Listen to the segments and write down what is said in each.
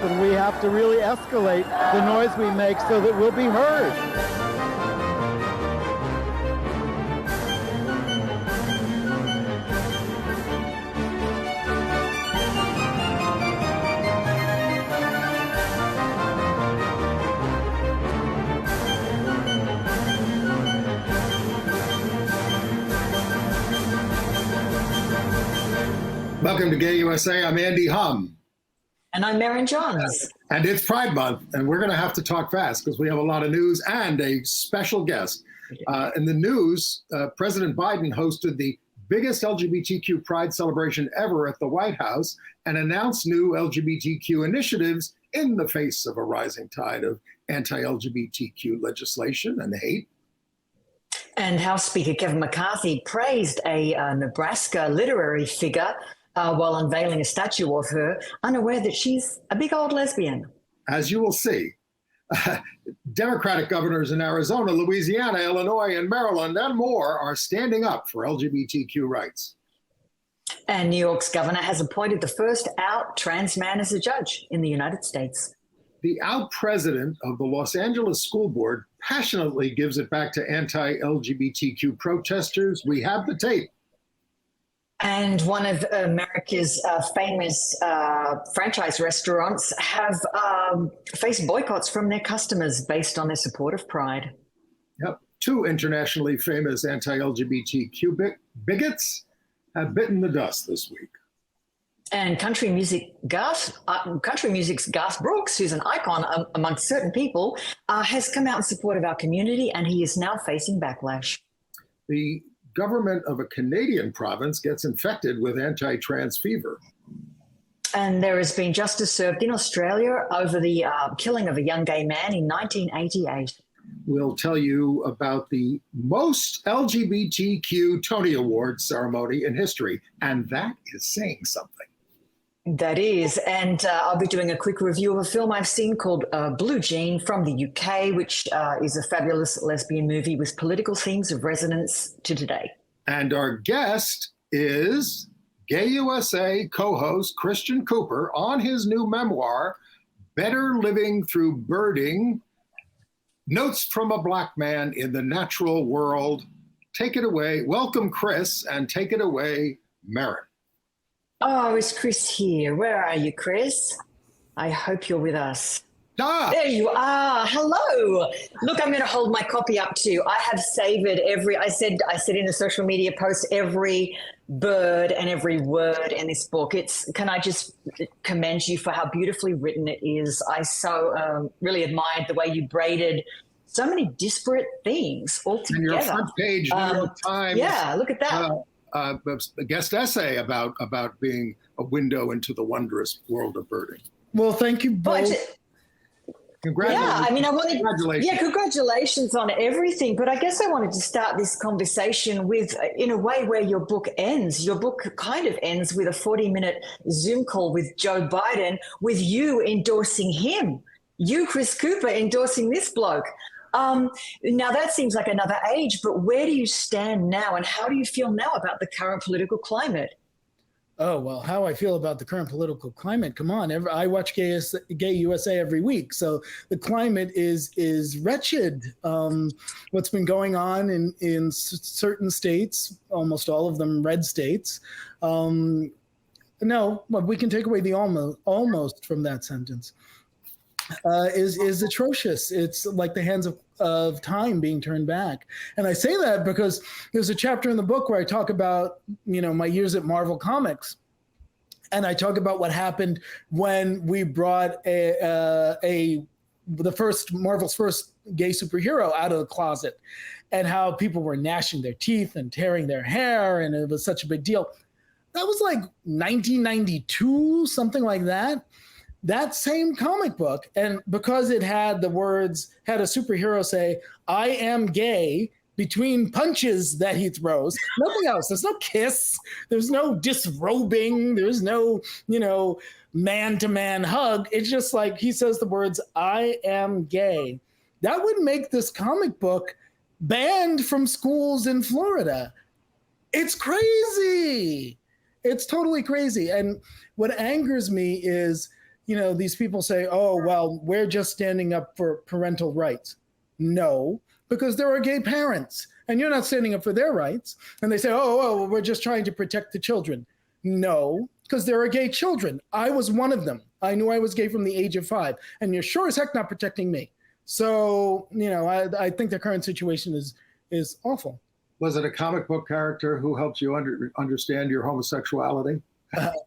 and we have to really escalate the noise we make so that we'll be heard. Welcome to Gay USA. I'm Andy Hum. And I'm Merryn Johns. And it's Pride Month, and we're going to have to talk fast because we have a lot of news and a special guest. In the news, President Biden hosted the biggest LGBTQ Pride celebration ever at the White House and announced new LGBTQ initiatives in the face of a rising tide of anti-LGBTQ legislation and hate. And House Speaker Kevin McCarthy praised a Nebraska literary figure while unveiling a statue of her, unaware that she's a big old lesbian. As you will see, Democratic governors in Arizona, Louisiana, Illinois, and Maryland, and more are standing up for LGBTQ rights. And New York's governor has appointed the first out trans man as a judge in the United States. The out president of the Los Angeles School Board passionately gives it back to anti-LGBTQ protesters. We have the tape. And one of America's famous franchise restaurants have faced boycotts from their customers based on their support of Pride. Yep. Two internationally famous anti-LGBTQ bigots have bitten the dust this week. And country music's Garth Brooks, who's an icon amongst certain people, has come out in support of our community, and he is now facing backlash. The government of a Canadian province gets infected with anti-trans fever. And there has been justice served in Australia over the killing of a young gay man in 1988. We'll tell you about the most LGBTQ Tony Awards ceremony in history, and that is saying something. That is, and I'll be doing a quick review of a film I've seen called Blue Jean from the UK, which is a fabulous lesbian movie with political themes of resonance to today. And our guest is Gay USA co-host Christian Cooper on his new memoir, Better Living Through Birding, Notes from a Black Man in the Natural World. Take it away. Welcome, Chris, and take it away, Merryn. Oh, is Chris here? Where are you, Chris? I hope you're with us. Ah. There you are. Hello. Look, I'm going to hold my copy up too. I have savored I said in the social media post, every bird and every word in this book. Can I just commend you for how beautifully written it is? I so really admired the way you braided so many disparate themes all together. And your front page, New York Times. Yeah, look at that. A guest essay about being a window into the wondrous world of birding. Well, thank you both. Congratulations. Yeah, I mean, Congratulations. Congratulations on everything. But I guess I wanted to start this conversation with, in a way, where your book ends. Your book kind of ends with a 40-minute Zoom call with Joe Biden, with you endorsing him. You, Chris Cooper, endorsing this bloke. Now that seems like another age, but where do you stand now, and how do you feel now about the current political climate? Oh, well, how I feel about the current political climate. Come on, I watch Gay USA every week. So the climate is wretched. What's been going on in certain states, almost all of them red states. No, we can take away the almost from that sentence. Is atrocious. It's like the hands of time being turned back. And I say that because there's a chapter in the book where I talk about, my years at Marvel Comics. And I talk about what happened when we brought Marvel's first gay superhero out of the closet, and how people were gnashing their teeth and tearing their hair. And it was such a big deal. That was like 1992, something like that. That same comic book, and because it had a superhero say, "I am gay," between punches that he throws, nothing else. There's no kiss. There's no disrobing. There's no, man-to-man hug. It's just like he says the words, "I am gay." That would make this comic book banned from schools in Florida. It's crazy. It's totally crazy. And what angers me is, these people say, oh, well, we're just standing up for parental rights. No, because there are gay parents and you're not standing up for their rights. And they say, well, we're just trying to protect the children. No, because there are gay children. I was one of them. I knew I was gay from the age of 5, and you're sure as heck not protecting me. So, I think the current situation is awful. Was it a comic book character who helped you understand your homosexuality?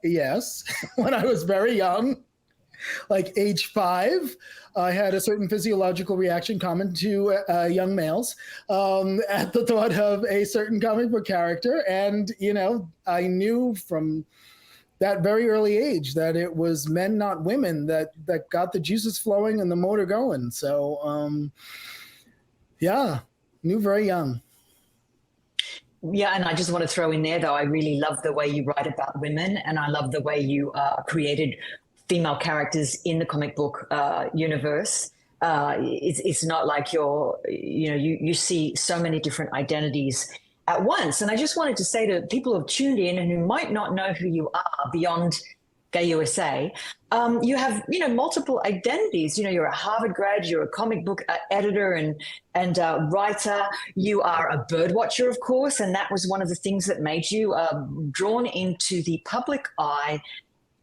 Yes, when I was very young. Like age 5, I had a certain physiological reaction common to young males at the thought of a certain comic book character. And, I knew from that very early age that it was men, not women, that got the juices flowing and the motor going. So, knew very young. Yeah, and I just want to throw in there, though, I really love the way you write about women, and I love the way you created female characters in the comic book universe. It's not like you see so many different identities at once. And I just wanted to say to people who have tuned in and who might not know who you are beyond Gay USA, you have multiple identities. You're a Harvard grad, you're a comic book editor and writer. You are a bird watcher, of course, and that was one of the things that made you drawn into the public eye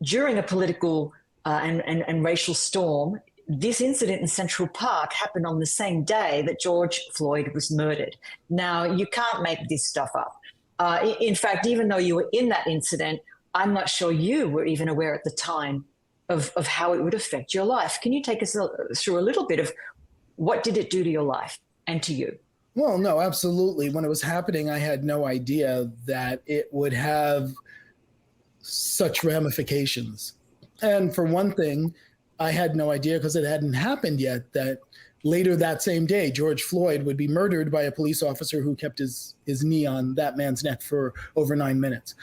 during a political and racial storm. This incident in Central Park happened on the same day that George Floyd was murdered. Now, you can't make this stuff up. In fact, even though you were in that incident, I'm not sure you were even aware at the time of how it would affect your life. Can you take us through a little bit of what did it do to your life and to you? Well, no, absolutely. When it was happening, I had no idea that it would have such ramifications. And for one thing, I had no idea, because it hadn't happened yet, that later that same day, George Floyd would be murdered by a police officer who kept his knee on that man's neck for over 9 minutes.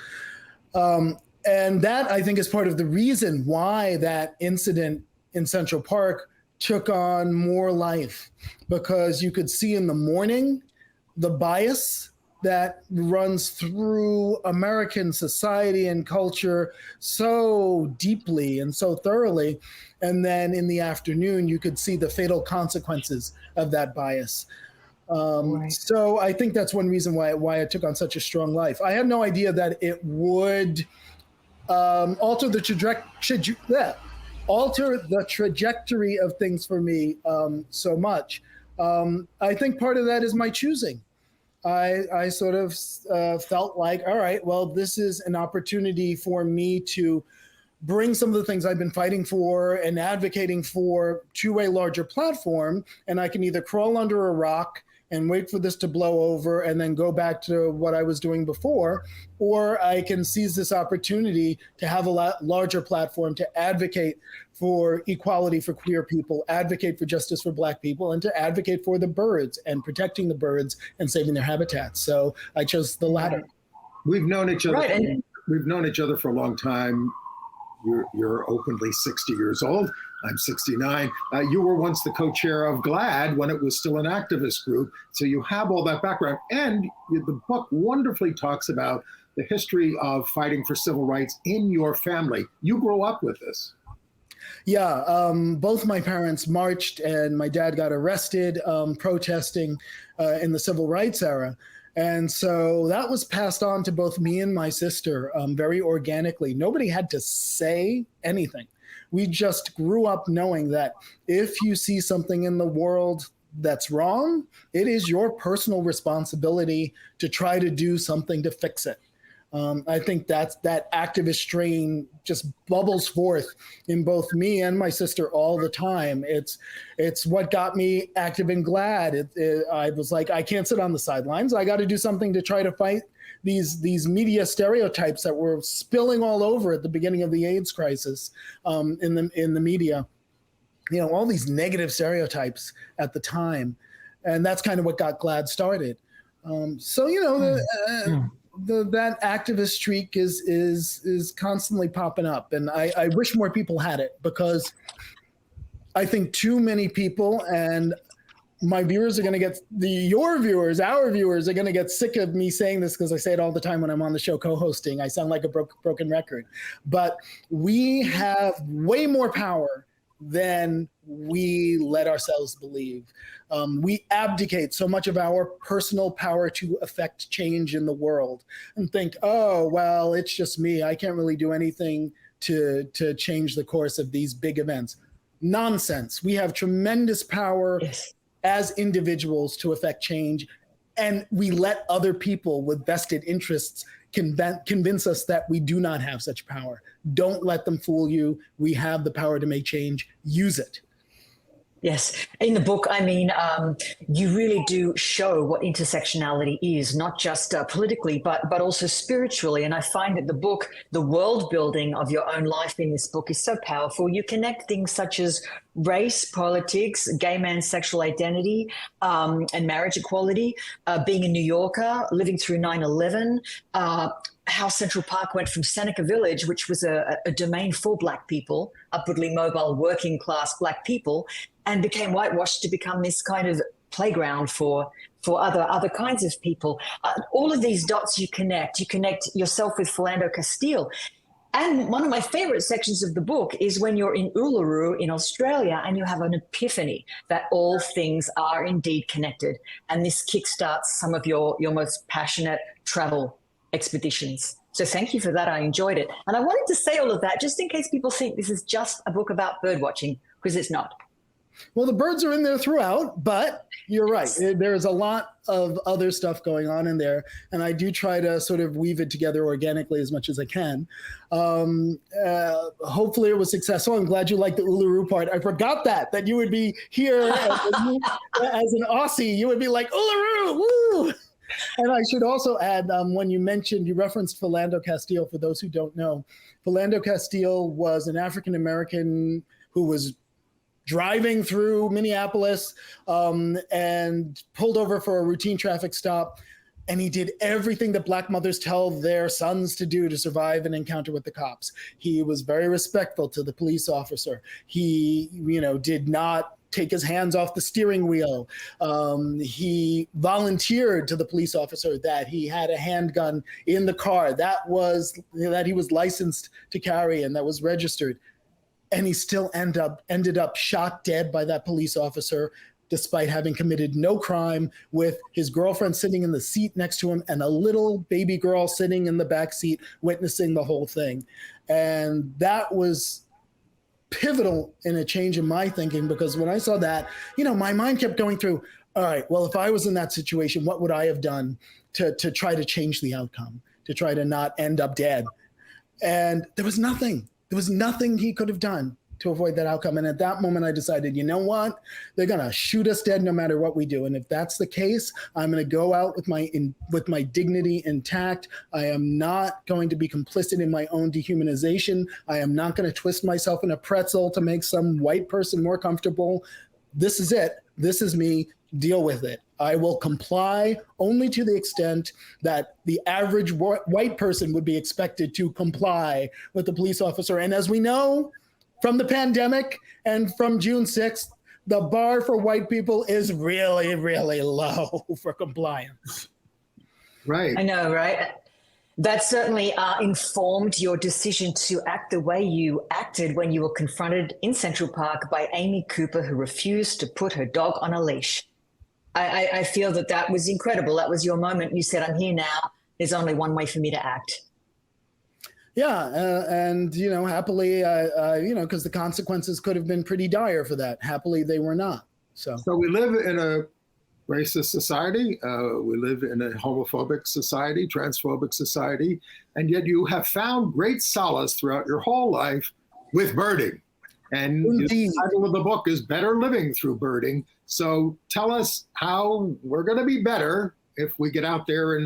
And that, I think, is part of the reason why that incident in Central Park took on more life, because you could see in the morning the bias that runs through American society and culture so deeply and so thoroughly. And then in the afternoon, you could see the fatal consequences of that bias. Right. So I think that's one reason why it took on such a strong life. I had no idea that it would alter the trajectory of things for me so much. I think part of that is my choosing. I sort of felt like, all right, well, this is an opportunity for me to bring some of the things I've been fighting for and advocating for to a larger platform, and I can either crawl under a rock and wait for this to blow over and then go back to what I was doing before, or I can seize this opportunity to have a larger platform to advocate for equality for queer people, advocate for justice for Black people, and to advocate for the birds and protecting the birds and saving their habitats. So I chose the latter. We've known each other. Right. We've known each other for a long time. You're openly 60 years old. I'm 69. You were once the co-chair of GLAAD when it was still an activist group. So you have all that background. And the book wonderfully talks about the history of fighting for civil rights in your family. You grew up with this. Yeah, both my parents marched and my dad got arrested protesting in the civil rights era. And so that was passed on to both me and my sister very organically. Nobody had to say anything. We just grew up knowing that if you see something in the world that's wrong, it is your personal responsibility to try to do something to fix it. I think that activist strain just bubbles forth in both me and my sister all the time. It's what got me active and GLAAD. I was like, I can't sit on the sidelines. I got to do something to try to fight these media stereotypes that were spilling all over at the beginning of the AIDS crisis in the media. All these negative stereotypes at the time, and that's kind of what got GLAAD started. That activist streak is constantly popping up, and I wish more people had it, because I think too many people, and my viewers are going to get our viewers are going to get sick of me saying this because I say it all the time when I'm on the show co-hosting. I sound like a broken record, but we have way more power than we let ourselves believe. We abdicate so much of our personal power to affect change in the world and think, oh, well, it's just me. I can't really do anything to change the course of these big events. Nonsense. We have tremendous power. Yes. As individuals to affect change, and we let other people with vested interests convince us that we do not have such power. Don't let them fool you. We have the power to make change. Use it. Yes. In the book, I mean, you really do show what intersectionality is, not just politically, but also spiritually. And I find that the book, the world building of your own life in this book is so powerful. You connect things such as race, politics, gay man's sexual identity, and marriage equality, being a New Yorker, living through 9/11, how Central Park went from Seneca Village, which was a domain for Black people, upwardly mobile, working class Black people, and became whitewashed to become this kind of playground for other kinds of people. All of these dots you connect yourself with Philando Castile. And one of my favorite sections of the book is when you're in Uluru in Australia and you have an epiphany that all things are indeed connected. And this kickstarts some of your most passionate travel expeditions. So thank you for that. I enjoyed it. And I wanted to say all of that just in case people think this is just a book about bird watching, because it's not. Well, the birds are in there throughout, but you're right. There's a lot of other stuff going on in there, and I do try to sort of weave it together organically as much as I can. Hopefully it was successful. I'm glad you liked the Uluru part. I forgot that you would be here as an Aussie. You would be like, Uluru, woo! And I should also add, when you referenced Philando Castile, for those who don't know, Philando Castile was an African-American who was driving through Minneapolis and pulled over for a routine traffic stop. And he did everything that Black mothers tell their sons to do to survive an encounter with the cops. He was very respectful to the police officer. He, did not take his hands off the steering wheel. He volunteered to the police officer that he had a handgun in the car that he was licensed to carry and that was registered. And he still ended up shot dead by that police officer, despite having committed no crime, with his girlfriend sitting in the seat next to him and a little baby girl sitting in the back seat witnessing the whole thing. And that was pivotal in a change in my thinking, because when I saw that, my mind kept going through, all right, well, if I was in that situation, what would I have done to try to change the outcome, to try to not end up dead? And there was nothing. There was nothing he could have done to avoid that outcome. And at that moment, I decided, you know what? They're going to shoot us dead no matter what we do. And if that's the case, I'm going to go out with my dignity intact. I am not going to be complicit in my own dehumanization. I am not going to twist myself in a pretzel to make some white person more comfortable. This is it. This is me. Deal with it. I will comply only to the extent that the average white person would be expected to comply with the police officer. And as we know from the pandemic and from June 6th, the bar for white people is really, really low for compliance. Right. I know, right? That certainly informed your decision to act the way you acted when you were confronted in Central Park by Amy Cooper, who refused to put her dog on a leash. I feel that was incredible. That was your moment. You said, I'm here now. There's only one way for me to act. Yeah. And, happily, because the consequences could have been pretty dire for that. Happily, they were not. So we live in a racist society. We live in a homophobic society, transphobic society. And yet you have found great solace throughout your whole life with birding. And the title of the book is Better Living Through Birding. So tell us how we're going to be better if we get out there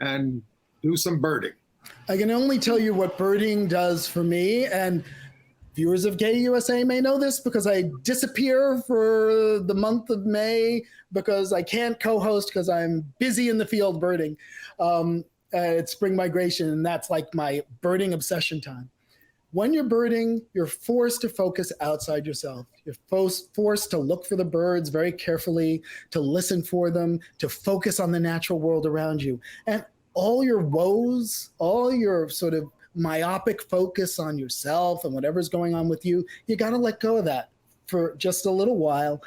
and do some birding. I can only tell you what birding does for me. And viewers of Gay USA may know this because I disappear for the month of May because I can't co-host because I'm busy in the field birding. It's spring migration, and that's like my birding obsession time. when you're birding, you're forced to focus outside yourself. You're forced to look for the birds very carefully, to listen for them, to focus on the natural world around you. And all your woes, all your sort of myopic focus on yourself and whatever's going on with you, you got to let go of that for just a little while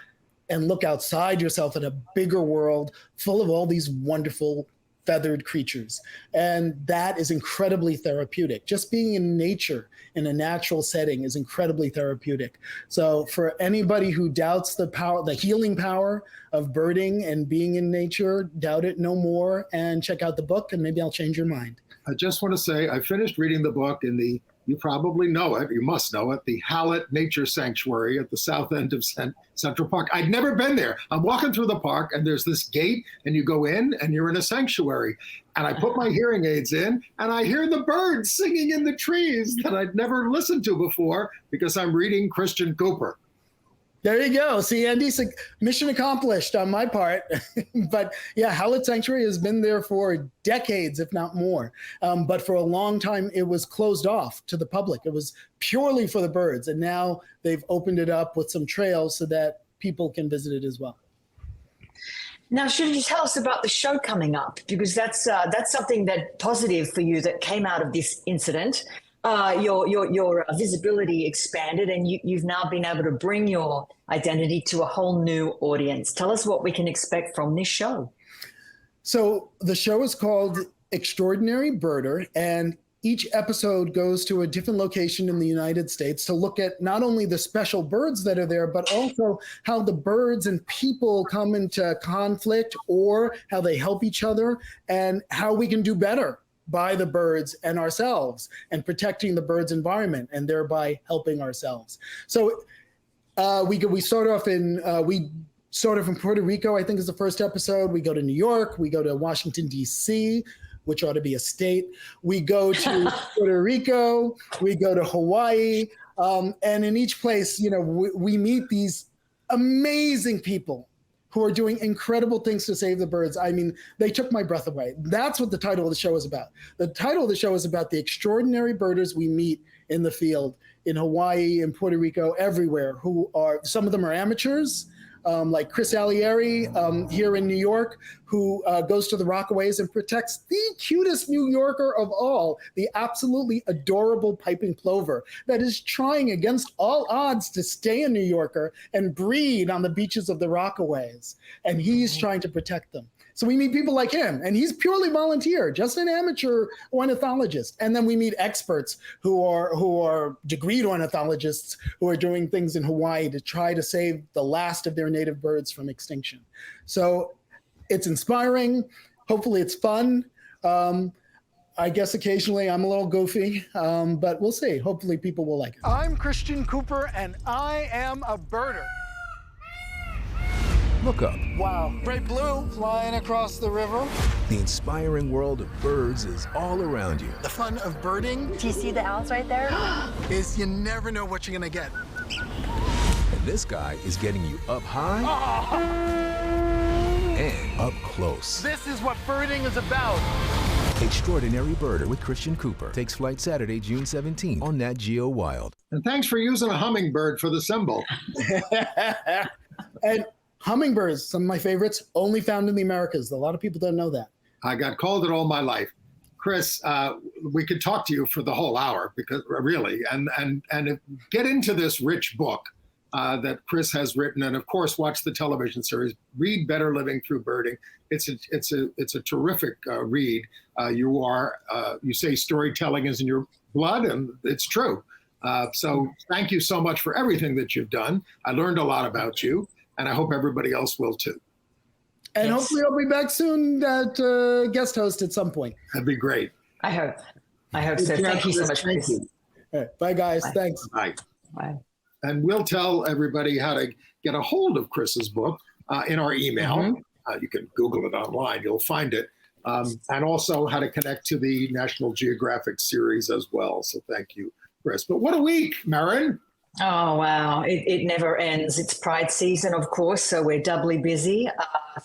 and look outside yourself at a bigger world full of all these wonderful feathered creatures. And that is incredibly therapeutic. Just being in nature in a natural setting is incredibly therapeutic. So for anybody who doubts the power, the healing power of birding and being in nature, doubt it no more and check out the book and maybe I'll change your mind. I just want to say I finished reading the book in the, you probably know it, you must know it, the Hallett Nature Sanctuary at the south end of Central Park. I'd never been there. I'm walking through the park and there's this gate and you go in and you're in a sanctuary. And I put my hearing aids in and I hear the birds singing in the trees that I'd never listened to before because I'm reading Christian Cooper. There you go. See, Andy, mission accomplished on my part. But yeah, Hallett Sanctuary has been there for decades, if not more. But for a long time, it was closed off to the public. It was purely for the birds. And now they've opened it up with some trails so that people can visit it as well. Now, should you tell us about the show coming up? Because that's something that positive for you that came out of this incident. Your visibility expanded and you've now been able to bring your identity to a whole new audience. Tell us what we can expect from this show. So the show is called Extraordinary Birder, and each episode goes to a different location in the United States to look at not only the special birds that are there, but also how the birds and people come into conflict or how they help each other and how we can do better by the birds and ourselves and protecting the birds' environment and thereby helping ourselves. So we start off in Puerto Rico, I think is the first episode. We go to New York, we go to Washington, D.C., which ought to be a state. We go to Puerto Rico, we go to Hawaii. And in each place, we meet these amazing people who are doing incredible things to save the birds. I mean, they took my breath away. That's what the title of the show is about. The title of the show is about the extraordinary birders we meet in the field in Hawaii, in Puerto Rico, everywhere, who are, some of them are amateurs, like Chris Alieri here in New York, who goes to the Rockaways and protects the cutest New Yorker of all, the absolutely adorable piping plover that is trying against all odds to stay a New Yorker and breed on the beaches of the Rockaways. And he's trying to protect them. So we meet people like him, and he's purely volunteer, just an amateur ornithologist. And then we meet experts who are degreed ornithologists who are doing things in Hawaii to try to save the last of their native birds from extinction. So it's inspiring. Hopefully it's fun. I guess occasionally I'm a little goofy, but we'll see. Hopefully people will like it. I'm Christian Cooper, and I am a birder. Look up. Wow. Great blue flying across the river. The inspiring world of birds is all around you. The fun of birding Do you see the owls right there? is you never know what you're going to get. And this guy is getting you up high and up close. This is what birding is about. Extraordinary Birder with Christian Cooper takes flight Saturday, June 17th on Nat Geo Wild. And thanks for using a hummingbird for the symbol. And hummingbirds, some of my favorites, only found in the Americas. A lot of people don't know that. I got called it all my life. Chris, we could talk to you for the whole hour, because really, and get into this rich book that Chris has written, and of course, watch the television series. Read Better Living Through Birding. It's a terrific read. You say storytelling is in your blood, and it's true. So thank you so much for everything that you've done. I learned a lot about you, and I hope everybody else will too. And hopefully I'll be back soon at guest host at some point. That'd be great. I hope so. Thank you so much, Chris. Thank you. All right, bye guys. Bye. Thanks. Bye. Bye. And we'll tell everybody how to get a hold of Chris's book in our email. Mm-hmm. You can Google it online. You'll find it. And also how to connect to the National Geographic series as well. So thank you, Chris. But what a week, Merryn. Oh, wow. It never ends. It's Pride season, of course, so we're doubly busy.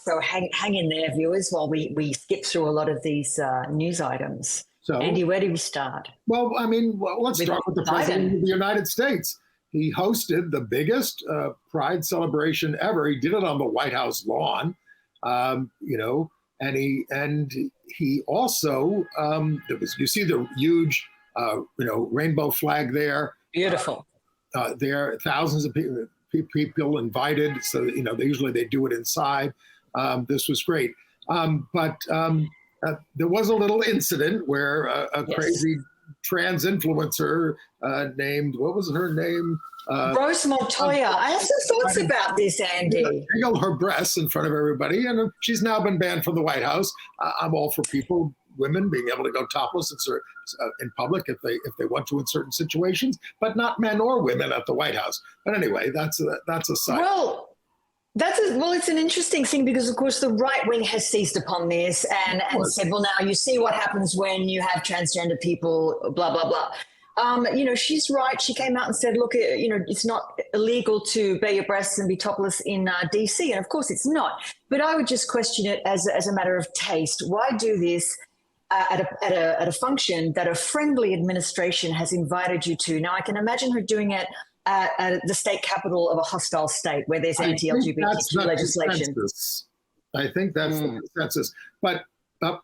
So hang in there, viewers, while we skip through a lot of these news items. So, Andy, where do we start? Well, I mean, let's start with the President of the United States. He hosted the biggest Pride celebration ever. He did it on the White House lawn, you know, and he also you see the huge you know, rainbow flag there. Beautiful. There are thousands of people invited, so you know they do it inside. This was great, but there was a little incident where a crazy trans influencer named, what was her name? Rose Montoya. I have some thoughts about this, Andy. Wiggled her breasts in front of everybody, and she's now been banned from the White House. I'm all for women being able to go topless in public if they want to in certain situations, but not men or women at the White House. But anyway, that's a side. Well, it's an interesting thing because, of course, the right wing has seized upon this and said, well, now you see what happens when you have transgender people, blah, blah, blah. You know, she's right. She came out and said, look, you know, it's not illegal to bare your breasts and be topless in DC. And of course it's not. But I would just question it as a matter of taste. Why do this at a function that a friendly administration has invited you to? Now, I can imagine her doing it at the state capital of a hostile state where there's anti-LGBTQ legislation. I think that's the consensus. But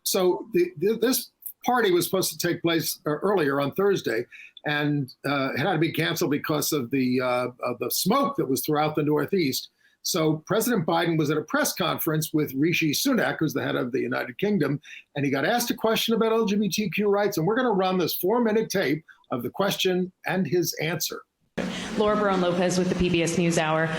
so this party was supposed to take place earlier on Thursday, and it had to be canceled because of the smoke that was throughout the Northeast. So President Biden was at a press conference with Rishi Sunak, who's the head of the United Kingdom, and he got asked a question about LGBTQ rights, and we're going to run this 4-minute tape of the question and his answer. Laura Barone-Lopez with the PBS NewsHour.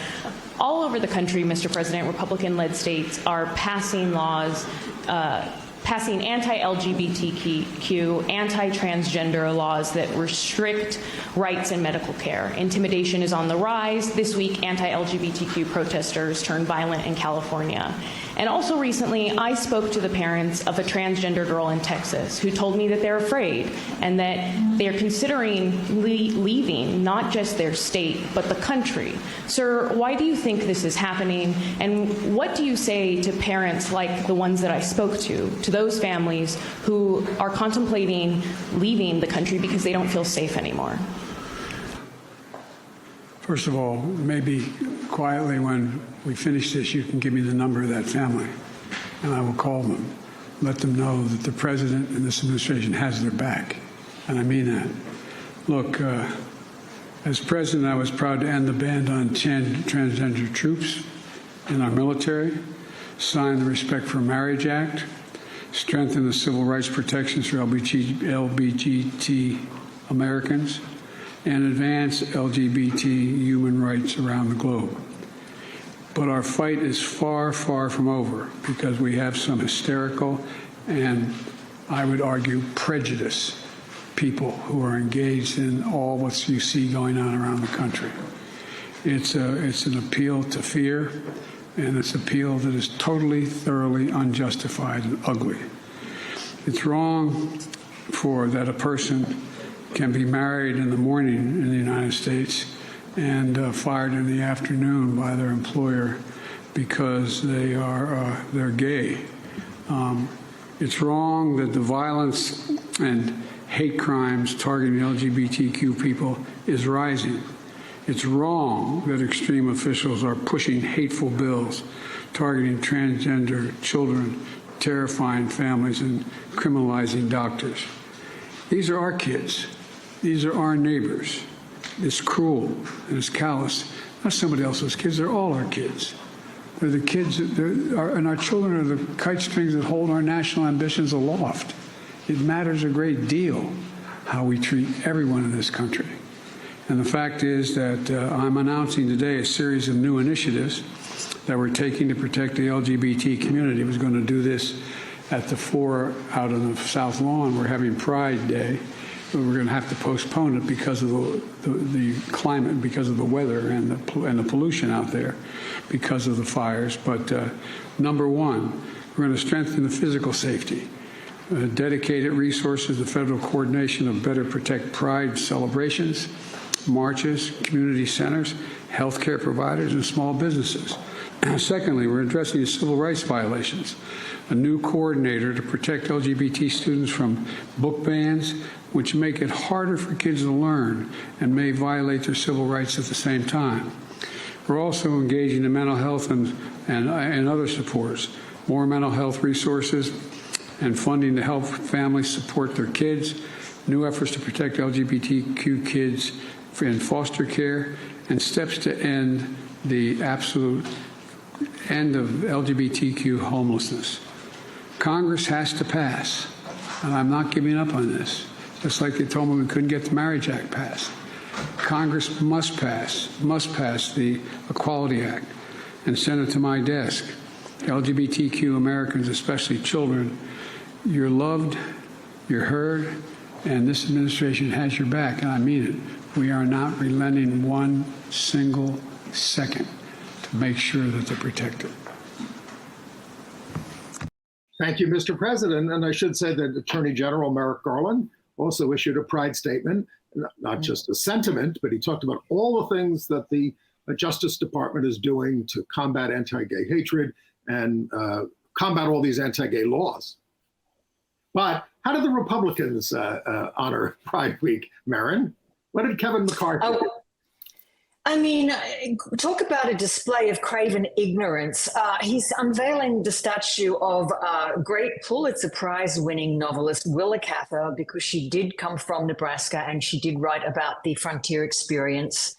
All over the country, Mr. President, Republican-led states are passing laws, passing anti-LGBTQ, anti-transgender laws that restrict rights in medical care. Intimidation is on the rise. This week, anti-LGBTQ protesters turned violent in California. And also recently, I spoke to the parents of a transgender girl in Texas who told me that they're afraid and that they're considering leaving not just their state, but the country. Sir, why do you think this is happening? And what do you say to parents like the ones that I spoke to those families who are contemplating leaving the country because they don't feel safe anymore? First of all, maybe quietly when we finish this, you can give me the number of that family, and I will call them, let them know that the president and this administration has their back, and I mean that. Look, as president, I was proud to end the ban on transgender troops in our military, sign the Respect for Marriage Act, strengthen the civil rights protections for LGBT Americans, and advance LGBT human rights around the globe. But our fight is far, far from over because we have some hysterical and, I would argue, prejudiced people who are engaged in all what you see going on around the country. It's an appeal to fear, and it's an appeal that is totally, thoroughly unjustified and ugly. It's wrong that a person can be married in the morning in the United States and fired in the afternoon by their employer because they're gay. It's wrong that the violence and hate crimes targeting LGBTQ people is rising. It's wrong that extreme officials are pushing hateful bills targeting transgender children, terrifying families, and criminalizing doctors. These are our kids. These are our neighbors. It's cruel and it's callous. Not somebody else's kids. They're all our kids. They're the kids, and our children are the kite strings that hold our national ambitions aloft. It matters a great deal how we treat everyone in this country. And the fact is that I'm announcing today a series of new initiatives that we're taking to protect the LGBT community. I was going to do this at the 4 out on the South Lawn. We're having Pride Day. But we're going to have to postpone it because of the climate, because of the weather and the pollution out there, because of the fires. But number one, we're going to strengthen the physical safety, dedicated resources to federal coordination of better protect Pride celebrations, marches, community centers, healthcare providers, and small businesses. Secondly, we're addressing civil rights violations. A new coordinator to protect LGBT students from book bans, which make it harder for kids to learn and may violate their civil rights at the same time. We're also engaging in mental health and other supports, more mental health resources and funding to help families support their kids, new efforts to protect LGBTQ kids in foster care, and steps to end the absolute end of LGBTQ homelessness. Congress has to pass, and I'm not giving up on this, just like they told me we couldn't get the Marriage Act passed. Congress must pass the Equality Act and send it to my desk. LGBTQ Americans, especially children, you're loved, you're heard, and this administration has your back, and I mean it. We are not relenting one single second to make sure that they're protected. Thank you, Mr. President. And I should say that Attorney General Merrick Garland also issued a pride statement, not just a sentiment, but he talked about all the things that the Justice Department is doing to combat anti-gay hatred and combat all these anti-gay laws. But how did the Republicans honor Pride Week, Merryn? What did Kevin McCarthy do? I mean, talk about a display of craven ignorance. He's unveiling the statue of great Pulitzer Prize-winning novelist Willa Cather, because she did come from Nebraska and she did write about the frontier experience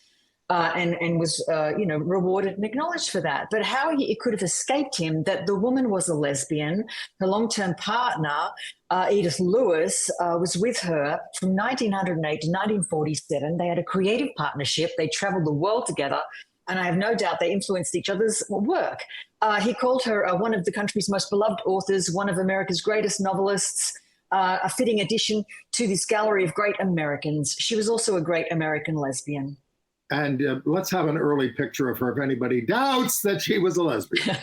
and was, rewarded and acknowledged for that. But how it could have escaped him that the woman was a lesbian. Her long-term partner, Edith Lewis, was with her from 1908 to 1947. They had a creative partnership. They traveled the world together, and I have no doubt they influenced each other's work. He called her one of the country's most beloved authors, one of America's greatest novelists, a fitting addition to this gallery of great Americans. She was also a great American lesbian. And let's have an early picture of her if anybody doubts that she was a lesbian.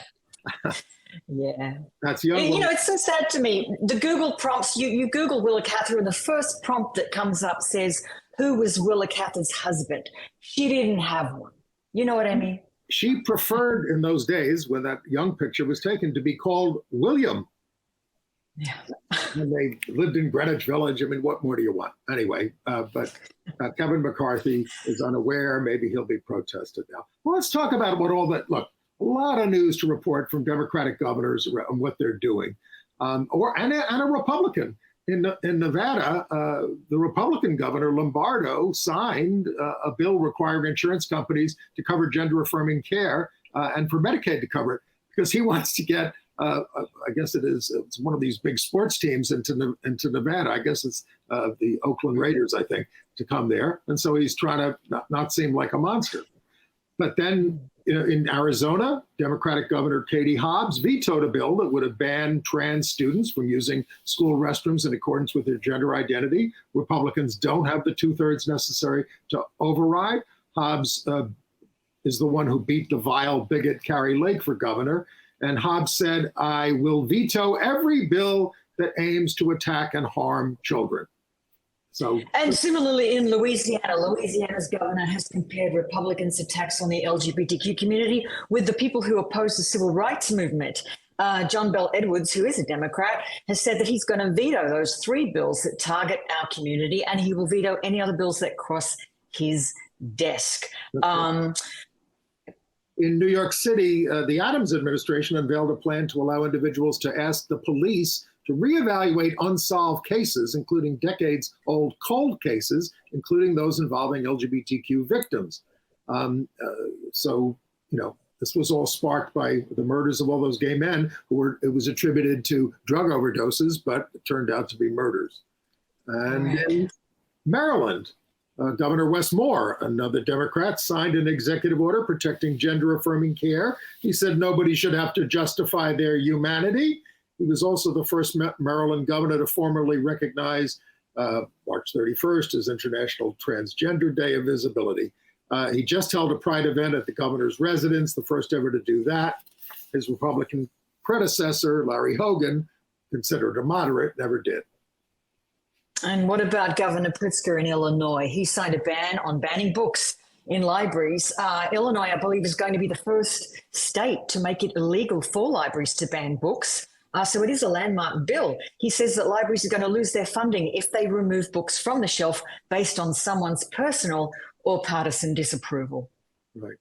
Yeah. That's young. You know, it's so sad to me. The Google prompts, you Google Willa Cather, and the first prompt that comes up says, who was Willa Cather's husband? She didn't have one. You know what I mean? She preferred in those days, when that young picture was taken, to be called William. Yeah. And they lived in Greenwich Village. I mean, what more do you want? Anyway, but Kevin McCarthy is unaware. Maybe he'll be protested now. Well, let's talk about what all that, look, a lot of news to report from Democratic governors on what they're doing, and a Republican. In Nevada, the Republican governor, Lombardo, signed a bill requiring insurance companies to cover gender-affirming care and for Medicaid to cover it, because he wants to get I guess it's one of these big sports teams into Nevada. I guess it's the Oakland Raiders, I think, to come there. And so he's trying to not seem like a monster. But then in Arizona, Democratic Governor Katie Hobbs vetoed a bill that would have banned trans students from using school restrooms in accordance with their gender identity. Republicans don't have the 2/3 necessary to override. Hobbs is the one who beat the vile bigot Carrie Lake for governor. And Hobbs said, I will veto every bill that aims to attack and harm children. So, and similarly in Louisiana's governor has compared Republicans' attacks on the LGBTQ community with the people who oppose the civil rights movement. John Bell Edwards, who is a Democrat, has said that he's going to veto those 3 bills that target our community, and he will veto any other bills that cross his desk. In New York City, the Adams administration unveiled a plan to allow individuals to ask the police to reevaluate unsolved cases, including decades-old cold cases, including those involving LGBTQ victims. This was all sparked by the murders of all those gay men it was attributed to drug overdoses, but it turned out to be murders. And in Maryland, Governor Wes Moore, another Democrat, signed an executive order protecting gender-affirming care. He said nobody should have to justify their humanity. He was also the first Maryland governor to formally recognize March 31st as International Transgender Day of Visibility. He just held a pride event at the governor's residence, the first ever to do that. His Republican predecessor, Larry Hogan, considered a moderate, never did. And what about Governor Pritzker in Illinois? He signed a ban on banning books in libraries. Illinois, I believe, is going to be the first state to make it illegal for libraries to ban books. So it is a landmark bill. He says that libraries are going to lose their funding if they remove books from the shelf based on someone's personal or partisan disapproval. Right.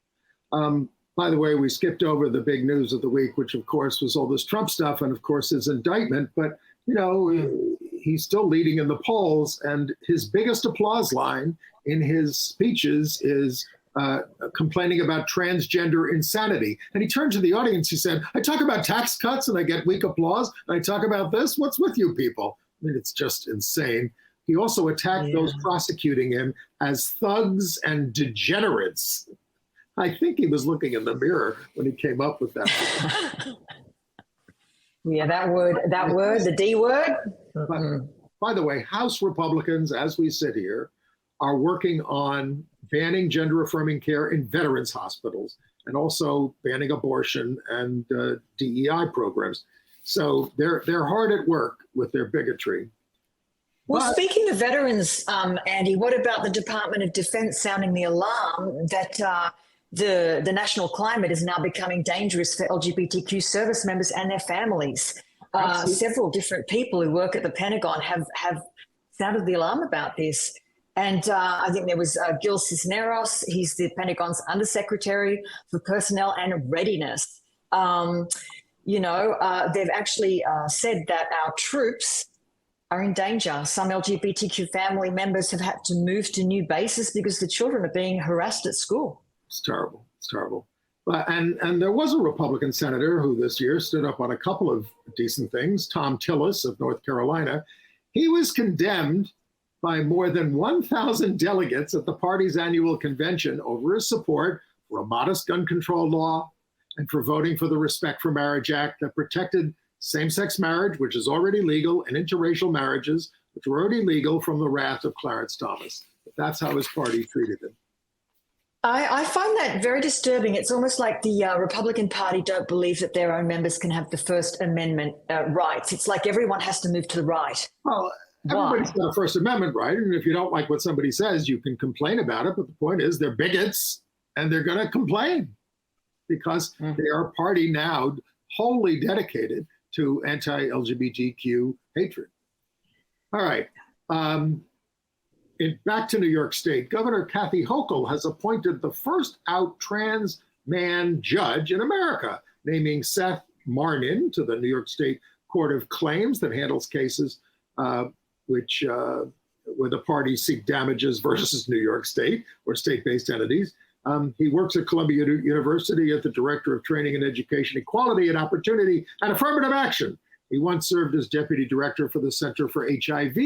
By the way, we skipped over the big news of the week, which, of course, was all this Trump stuff and, of course, his indictment. But, you know, he's still leading in the polls. And his biggest applause line in his speeches is complaining about transgender insanity. And he turned to the audience. He said, I talk about tax cuts and I get weak applause. And I talk about this. What's with you people? I mean, it's just insane. He also attacked those prosecuting him as thugs and degenerates. I think he was looking in the mirror when he came up with that. Yeah, that word, the D word. But, by the way, House Republicans, as we sit here, are working on banning gender-affirming care in veterans hospitals and also banning abortion and DEI programs. So they're hard at work with their bigotry. Well, speaking of veterans, Andy, what about the Department of Defense sounding the alarm that the national climate is now becoming dangerous for LGBTQ service members and their families? Several different people who work at the Pentagon have sounded the alarm about this. And I think there was Gil Cisneros. He's the Pentagon's Undersecretary for Personnel and Readiness. They've actually said that our troops are in danger. Some LGBTQ family members have had to move to new bases because the children are being harassed at school. It's terrible. It's terrible. And there was a Republican senator who this year stood up on a couple of decent things, Tom Tillis of North Carolina. He was condemned by more than 1,000 delegates at the party's annual convention over his support for a modest gun control law and for voting for the Respect for Marriage Act that protected same-sex marriage, which is already legal, and interracial marriages, which were already legal from the wrath of Clarence Thomas. But that's how his party treated him. I find that very disturbing. It's almost like the Republican Party don't believe that their own members can have the First Amendment rights. It's like everyone has to move to the right. Well, everybody's got a First Amendment right, and if you don't like what somebody says, you can complain about it. But the point is, they're bigots, and they're going to complain because they are a party now wholly dedicated to anti-LGBTQ hatred. All right. Back to New York State, Governor Kathy Hochul has appointed the first out trans man judge in America, naming Seth Marnin to the New York State Court of Claims that handles cases where the parties seek damages versus New York State or state-based entities. He works at Columbia University as the Director of Training and Education Equality and Opportunity and Affirmative Action. He once served as Deputy Director for the Center for HIV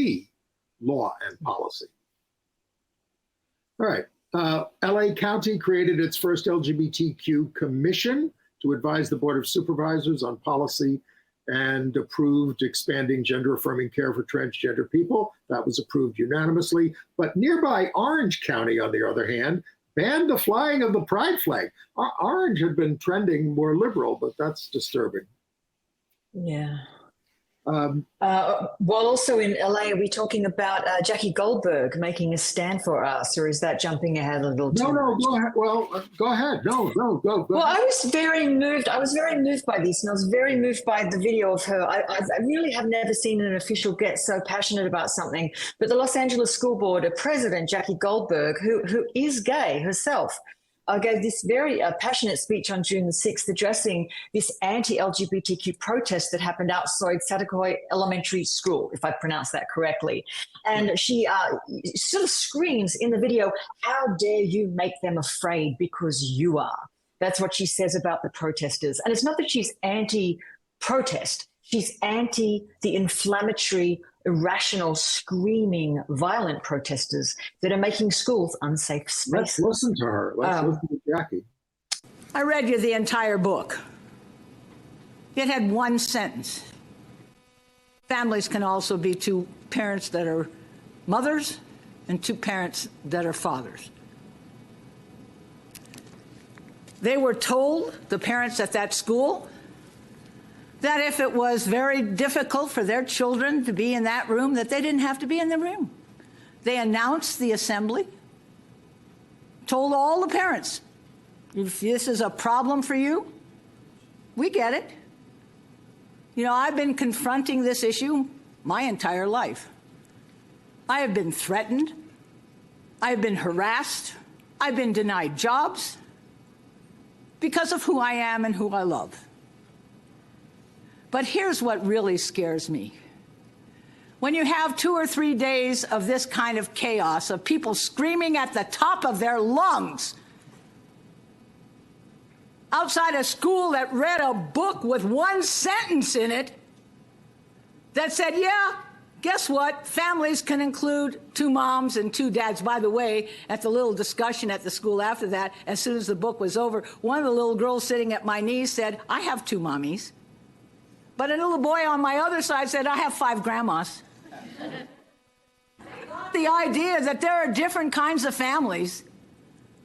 Law and Policy. All right. LA County created its first LGBTQ commission to advise the Board of Supervisors on policy and approved expanding gender-affirming care for transgender people. That was approved unanimously. But nearby Orange County, on the other hand, banned the flying of the pride flag. Orange had been trending more liberal, but that's disturbing. Yeah. While also in LA, are we talking about Jackie Goldberg making a stand for us, or is that jumping ahead a little too No, much? go ahead. Well, go ahead. No, go. Well, I was very moved. I was very moved by this, and I was very moved by the video of her. I really have never seen an official get so passionate about something. But the Los Angeles School Board President, Jackie Goldberg, who is gay herself, gave this very passionate speech on June the 6th addressing this anti-LGBTQ protest that happened outside Satakoy Elementary School, if I pronounced that correctly. And she sort of screams in the video, "How dare you make them afraid because you are." That's what she says about the protesters. And it's not that she's anti-protest. She's anti the inflammatory, irrational, screaming, violent protesters that are making schools unsafe spaces. Let's listen to her. Let's listen to Jackie. I read you the entire book. It had one sentence. Families can also be two parents that are mothers and two parents that are fathers. They were told, the parents at that school, that if it was very difficult for their children to be in that room, that they didn't have to be in the room. They announced the assembly told all the parents, if this is a problem for you, we get it. You know, I've been confronting this issue my entire life. I have been threatened. I have been harassed. I've been denied jobs because of who I am and who I love. But here's what really scares me. When you have 2 or 3 days of this kind of chaos, of people screaming at the top of their lungs outside a school that read a book with one sentence in it that said, yeah, guess what? Families can include 2 moms and 2 dads. By the way, at the little discussion at the school after that, as soon as the book was over, one of the little girls sitting at my knees said, I have 2 mommies. But a little boy on my other side said, I have 5 grandmas. The idea that there are different kinds of families.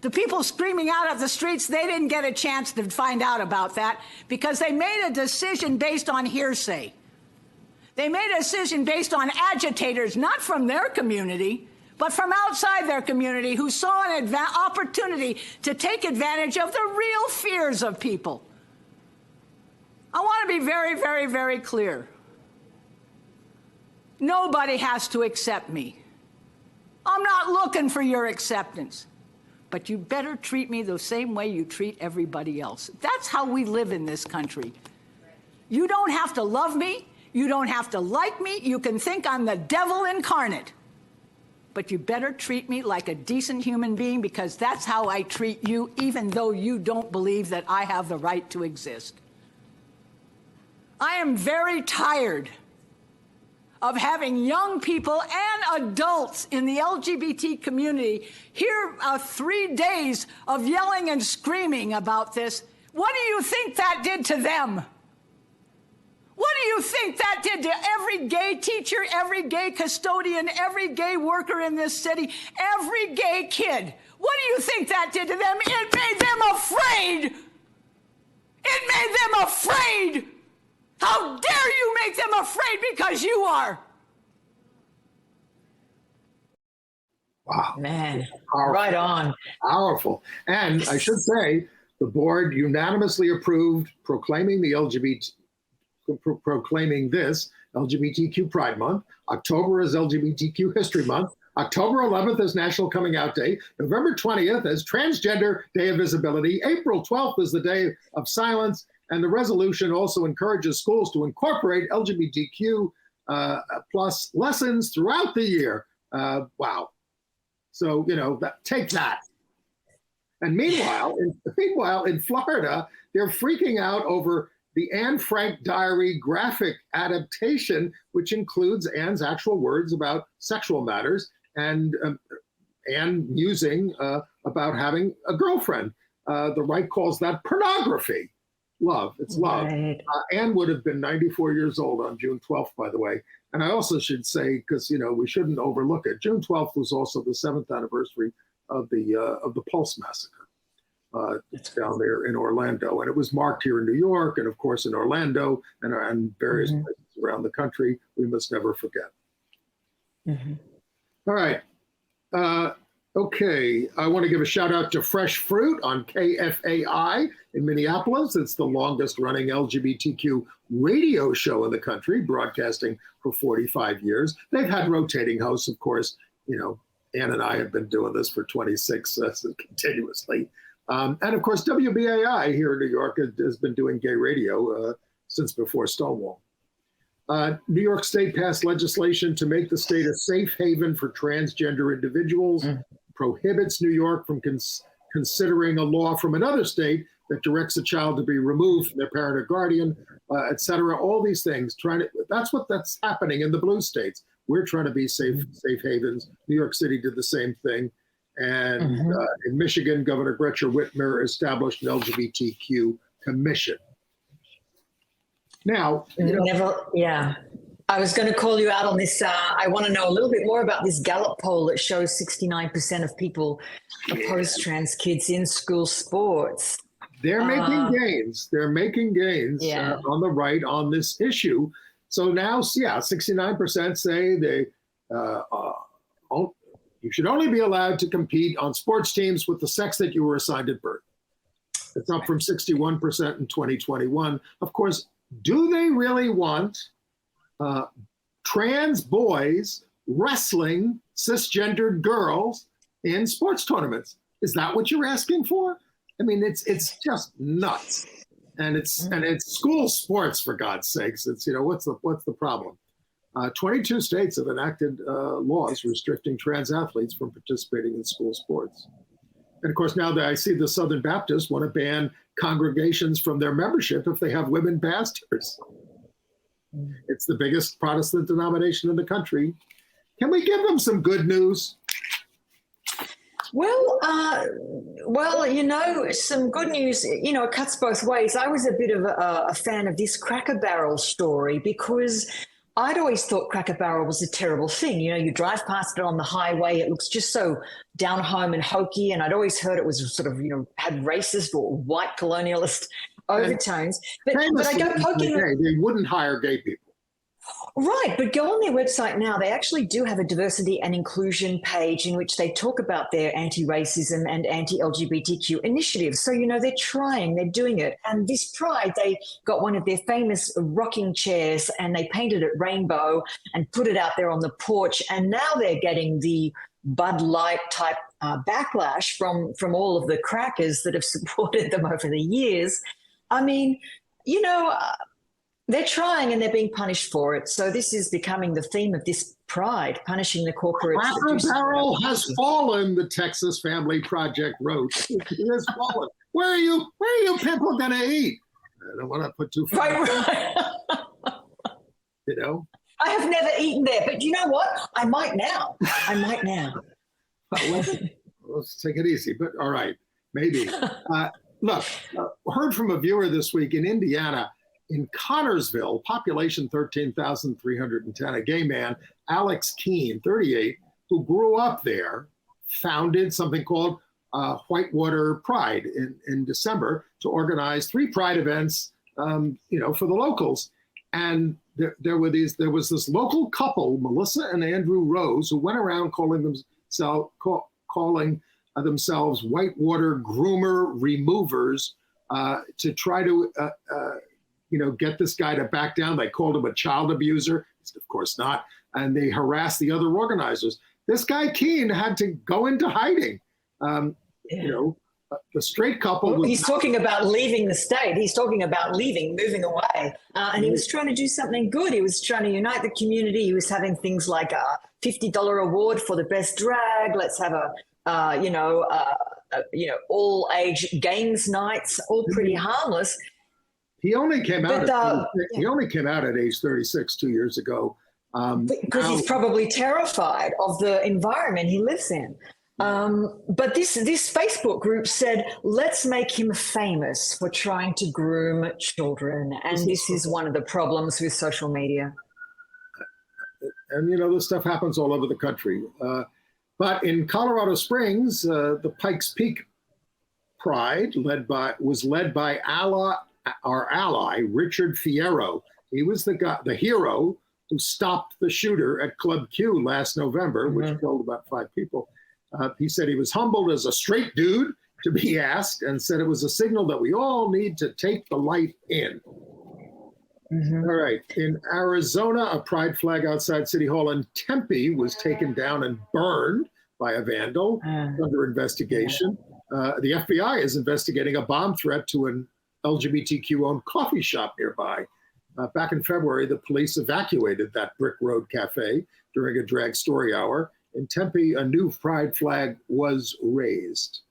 The people screaming out at the streets, they didn't get a chance to find out about that because they made a decision based on hearsay. They made a decision based on agitators, not from their community, but from outside their community who saw an opportunity to take advantage of the real fears of people. I want to be very, very, very clear. Nobody has to accept me. I'm not looking for your acceptance. But you better treat me the same way you treat everybody else. That's how we live in this country. You don't have to love me. You don't have to like me. You can think I'm the devil incarnate. But you better treat me like a decent human being because that's how I treat you, even though you don't believe that I have the right to exist. I am very tired of having young people and adults in the LGBT community hear 3 days of yelling and screaming about this. What do you think that did to them? What do you think that did to every gay teacher, every gay custodian, every gay worker in this city, every gay kid? What do you think that did to them? It made them afraid. It made them afraid. How dare you make them afraid because you are? Wow. Man, Powerful. Right on. Powerful. And I should say, the board unanimously approved proclaiming this LGBTQ Pride Month. October is LGBTQ History Month. October 11th is National Coming Out Day. November 20th is Transgender Day of Visibility. April 12th is the Day of Silence. And the resolution also encourages schools to incorporate LGBTQ plus lessons throughout the year. Wow. So, you know, take that. And meanwhile, in Florida, they're freaking out over the Anne Frank diary graphic adaptation, which includes Anne's actual words about sexual matters and Anne musing about having a girlfriend. The right calls that pornography. Love, it's love. Right. Anne would have been 94 years old on June 12th, by the way. And I also should say, because, you know, we shouldn't overlook it, June 12th was also the 7th anniversary of the Pulse Massacre. It's down there in Orlando. And it was marked here in New York and, of course, in Orlando and various places around the country. We must never forget. All right. Okay, I want to give a shout out to Fresh Fruit on KFAI in Minneapolis. It's the longest running LGBTQ radio show in the country, broadcasting for 45 years. They've had rotating hosts, of course. You know, Ann and I have been doing this for 26 continuously. And of course, WBAI here in New York has been doing gay radio since before Stonewall. New York State passed legislation to make the state a safe haven for transgender individuals, prohibits New York from considering a law from another state that directs a child to be removed from their parent or guardian, et cetera. All these things, that's happening in the blue states. We're trying to be safe havens. New York City did the same thing. And in Michigan, Governor Gretchen Whitmer established an LGBTQ commission. Now, I was going to call you out on this. I want to know a little bit more about this Gallup poll that shows 69% of people oppose trans kids in school sports. They're making gains. They're making gains on the right on this issue. So now, 69% say they You should only be allowed to compete on sports teams with the sex that you were assigned at birth. It's up from 61% in 2021. Of course, do they really want trans boys wrestling cisgendered girls in sports tournaments? Is that what you're asking for? I mean, it's just nuts, and it's school sports, for God's sakes. It's, what's the problem? 22 states have enacted laws restricting trans athletes from participating in school sports. And of course, now that I see the Southern Baptists want to ban congregations from their membership if they have women pastors. It's the biggest Protestant denomination in the country. Can we give them some good news? Well, some good news, it cuts both ways. I was a bit of a fan of this Cracker Barrel story because I'd always thought Cracker Barrel was a terrible thing. You drive past it on the highway, it looks just so down home and hokey. And I'd always heard it was sort of, had racist or white colonialist overtones. But I go poking. They wouldn't hire gay people. Right, but go on their website now. They actually do have a diversity and inclusion page in which they talk about their anti-racism and anti-LGBTQ initiatives. So, they're trying, they're doing it. And this Pride, they got one of their famous rocking chairs and they painted it rainbow and put it out there on the porch. And now they're getting the Bud Light type backlash from all of the crackers that have supported them over the years. I mean, they're trying and they're being punished for it. So this is becoming the theme of this Pride, punishing the corporates. Cracker Barrel has fallen, the Texas Family Project wrote. It has fallen. Where are you people going to eat? I don't want to put too far. Right. I have never eaten there, but you know what? I might now. Let's take it easy, but all right, maybe. Look, heard from a viewer this week in Indiana. In Connorsville, population 13,310, a gay man, Alex Keene, 38, who grew up there, founded something called Whitewater Pride in December to organize 3 Pride events, for the locals. And there was this local couple, Melissa and Andrew Rose, who went around calling themselves Whitewater Groomer Removers to try to get this guy to back down. They called him a child abuser. Of course not. And they harassed the other organizers. This guy Keene had to go into hiding. The straight couple. He's talking about leaving the state. He's talking about moving away. And he was trying to do something good. He was trying to unite the community. He was having things like a $50 award for the best drag. Let's have all age games nights, all pretty harmless. He only came out. He only came out at age 36 2 years ago. Because he's probably terrified of the environment he lives in. But this Facebook group said, let's make him famous for trying to groom children. And this is one of the problems with social media. And, this stuff happens all over the country. But in Colorado Springs, the Pikes Peak Pride was led by our ally, Richard Fierro. He was the hero who stopped the shooter at Club Q last November, which killed about 5 people. He said he was humbled as a straight dude to be asked and said it was a signal that we all need to take the light in. All right. In Arizona, a pride flag outside City Hall in Tempe was taken down and burned by a vandal under investigation. The FBI is investigating a bomb threat to an LGBTQ-owned coffee shop nearby. Back in February, the police evacuated that Brick Road Cafe during a drag story hour. In Tempe, a new pride flag was raised.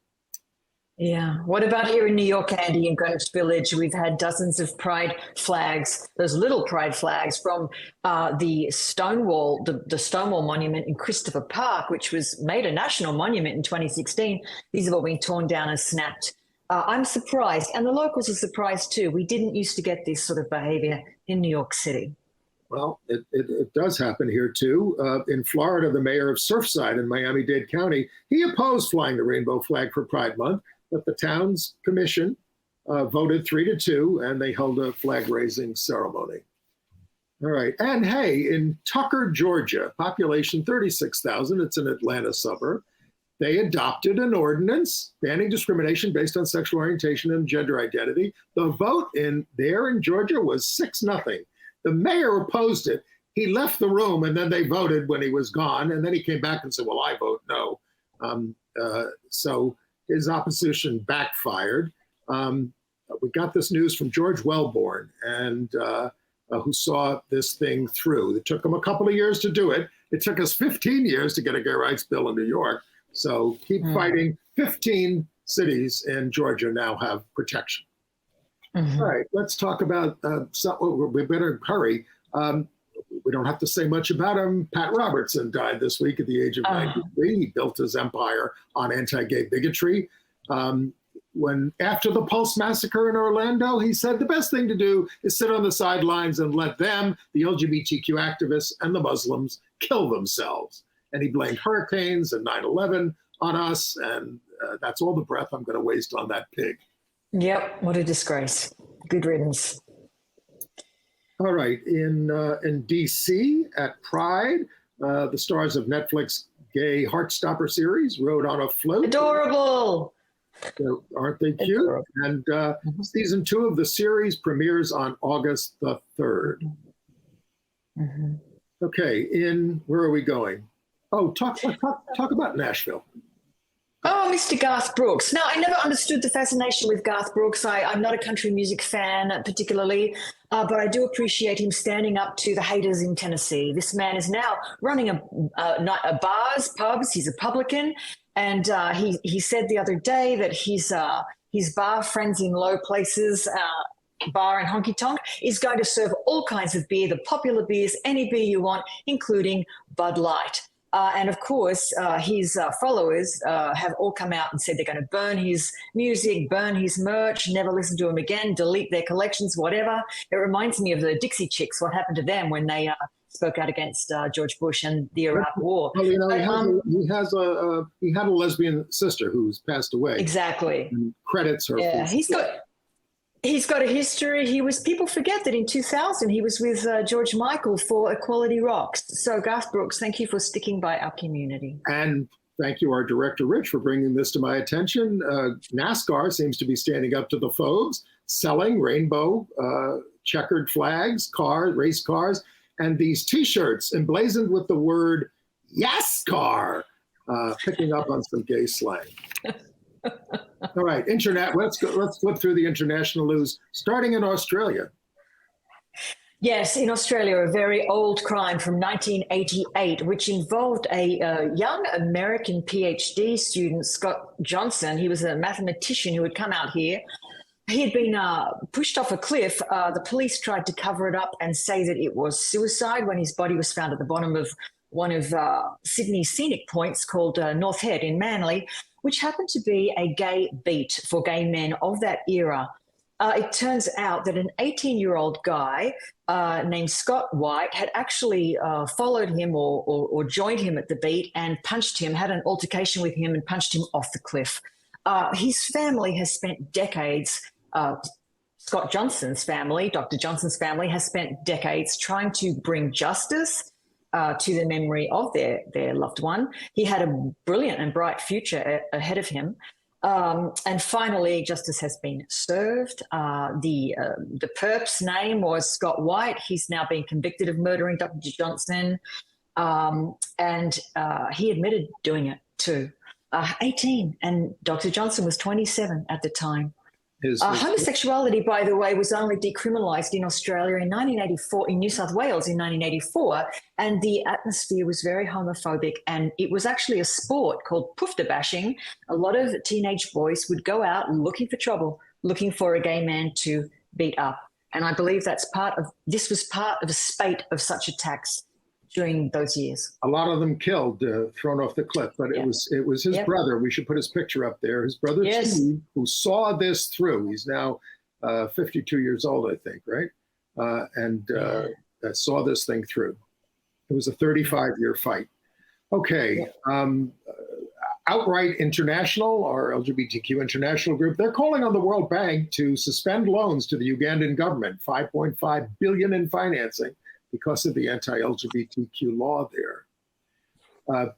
Yeah. What about here in New York, Andy, in Greenwich Village? We've had dozens of pride flags, those little pride flags from the Stonewall Monument in Christopher Park, which was made a national monument in 2016. These have all been torn down and snapped. I'm surprised, and the locals are surprised too. We didn't used to get this sort of behavior in New York City. Well, it does happen here too. In Florida, the mayor of Surfside in Miami-Dade County, he opposed flying the rainbow flag for Pride Month, but the town's commission voted 3-2, and they held a flag-raising ceremony. All right. And hey, in Tucker, Georgia, population 36,000, it's an Atlanta suburb, they adopted an ordinance banning discrimination based on sexual orientation and gender identity. The vote in Georgia was 6-0. The mayor opposed it. He left the room and then they voted when he was gone. And then he came back and said, well, I vote no. So his opposition backfired. We got this news from George Wellborn, and who saw this thing through. It took him a couple of years to do it. It took us 15 years to get a gay rights bill in New York. So keep fighting. 15 cities in Georgia now have protection. All right, let's talk about, we better hurry. We don't have to say much about him. Pat Robertson died this week at the age of 93. He built his empire on anti-gay bigotry. After the Pulse massacre in Orlando, he said the best thing to do is sit on the sidelines and let them, the LGBTQ activists and the Muslims, kill themselves. And he blamed hurricanes and 9/11 on us. And that's all the breath I'm going to waste on that pig. Yep, what a disgrace. Good riddance. All right, in D.C. at Pride, the stars of Netflix gay Heartstopper series rode on a float. Adorable. Aren't they cute? Adorable. And season 2 of the series premieres on August the 3rd. Okay, where are we going? Oh, talk about Nashville. Oh, Mr. Garth Brooks. Now, I never understood the fascination with Garth Brooks. I'm not a country music fan particularly, but I do appreciate him standing up to the haters in Tennessee. This man is now running pubs. He's a publican. And he said the other day that his bar, Friends in Low Places, bar in Honky Tonk, is going to serve all kinds of beer, the popular beers, any beer you want, including Bud Light. And of course, his followers have all come out and said they're going to burn his music, burn his merch, never listen to him again, delete their collections, whatever. It reminds me of the Dixie Chicks, what happened to them when they spoke out against George Bush and the Iraq War. Well, you know, he had a lesbian sister who's passed away. Exactly. And credits her. Yeah, he's got a history. People forget that in 2000 he was with George Michael for Equality Rocks. So Garth Brooks, thank you for sticking by our community. And thank you, our director, Rich, for bringing this to my attention. NASCAR seems to be standing up to the phobes, selling rainbow checkered flags, race cars, and these T-shirts emblazoned with the word "Yes, car," picking up on some gay slang. All right, let's flip through the international news, starting in Australia. Yes, in Australia, a very old crime from 1988, which involved a young American PhD student, Scott Johnson. He was a mathematician who had come out here. He had been pushed off a cliff. The police tried to cover it up and say that it was suicide when his body was found at the bottom of one of Sydney's scenic points called North Head in Manly, which happened to be a gay beat for gay men of that era. It turns out that an 18-year-old guy named Scott White had actually followed him or joined him at the beat and punched him, had an altercation with him and punched him off the cliff. His family has spent decades, Scott Johnson's family, Dr. Johnson's family, has spent decades trying to bring justice to the memory of their loved one. He had a brilliant and bright future ahead of him. And finally, justice has been served. The perp's name was Scott White. He's now been convicted of murdering Dr. Johnson. And he admitted doing it too. 18, and Dr. Johnson was 27 at the time. Homosexuality, by the way, was only decriminalised in Australia in 1984, in New South Wales in 1984, and the atmosphere was very homophobic, and it was actually a sport called poofter bashing. A lot of teenage boys would go out looking for trouble, looking for a gay man to beat up. And I believe this was part of a spate of such attacks during those years. A lot of them killed, thrown off the cliff, but it was his brother. We should put his picture up there. His brother, Steve, who saw this through. He's now 52 years old, I think, right? And saw this thing through. It was a 35-year fight. Okay. Outright International, our LGBTQ international group, they're calling on the World Bank to suspend loans to the Ugandan government, $5.5 billion in financing. because of the anti-LGBTQ law there.